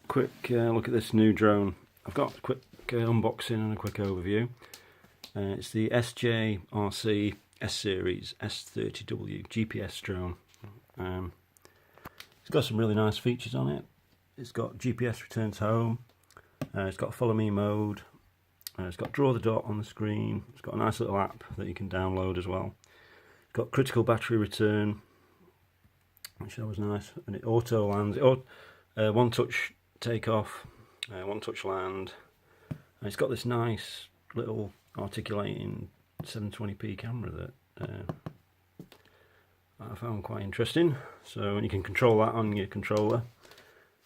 quick look at this new drone. I've got a quick unboxing and a quick overview. It's the SJRC S-Series S30w GPS drone. It's got some really nice features on it. It's got GPS returns home. It's got follow me mode. It's got draw the dot on the screen. It's got a nice little app that you can download as well. It's got critical battery return, which that was nice, and it auto lands. One touch takeoff, one touch land. And it's got this nice little articulating 720p camera that I found quite interesting. So you can control that on your controller.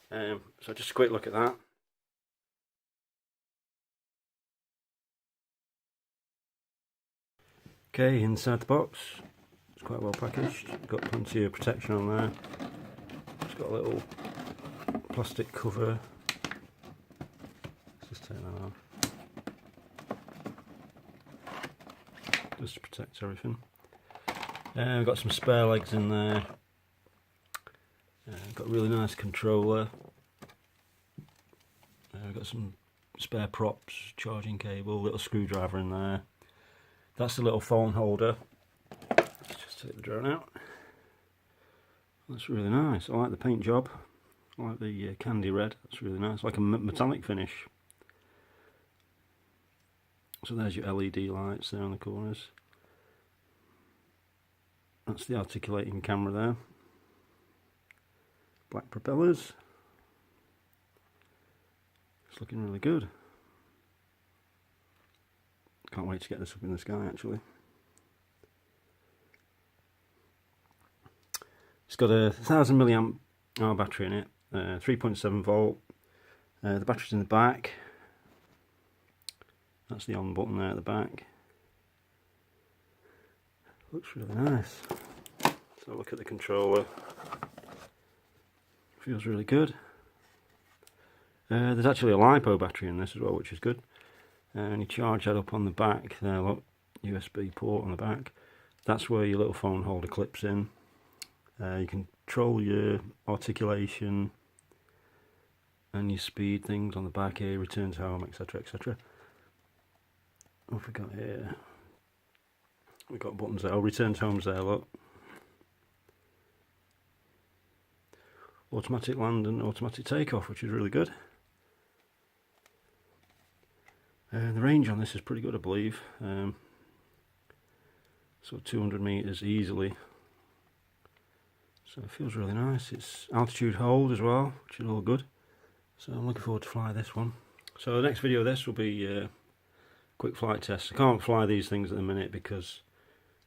So just a quick look at that. Okay, inside the box, it's quite well packaged. Got plenty of protection on there. It's got a little plastic cover. Let's just take that off. Just to protect everything. We've got some spare legs in there. Got a really nice controller. We've got some spare props, charging cable, little screwdriver in there. That's the little phone holder. Let's just take the drone out. That's really nice. I like the paint job. I like the candy red. That's really nice, like a metallic finish. So there's your LED lights there on the corners. That's the articulating camera there. Black propellers. It's looking really good. Can't wait to get this up in the sky actually. It's got a 1000 milliamp hour battery in it, 3.7 volt. The battery's in the back. That's the on button there at the back. Looks really nice. So look at the controller. Feels really good. There's actually a lipo battery in this as well, which is good. And you charge that up on the back there, look, USB port on the back. That's where your little phone holder clips in. You can control your articulation and your speed things on the back here, returns home, etc, etc. What have we got here? We've got buttons there. Oh, returns home's there, look. Automatic land and automatic takeoff, which is really good. The range on this is pretty good, I believe. So 200 meters easily. So it feels really nice. It's altitude hold as well, which is all good. So I'm looking forward to fly this one. So the next video of this will be quick flight test. I can't fly these things at the minute because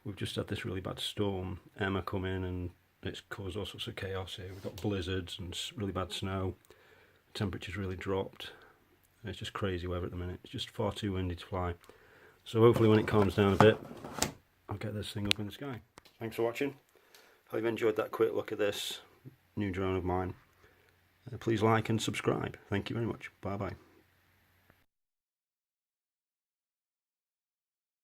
we've just had this really bad storm. Emma come in and it's caused all sorts of chaos here. We've got blizzards and really bad snow. The temperature's really dropped. It's just crazy weather at the minute. It's just far too windy to fly. So hopefully when it calms down a bit, I'll get this thing up in the sky. Thanks for watching. Hope you've enjoyed that quick look at this new drone of mine. Please like and subscribe. Thank you very much. Bye bye.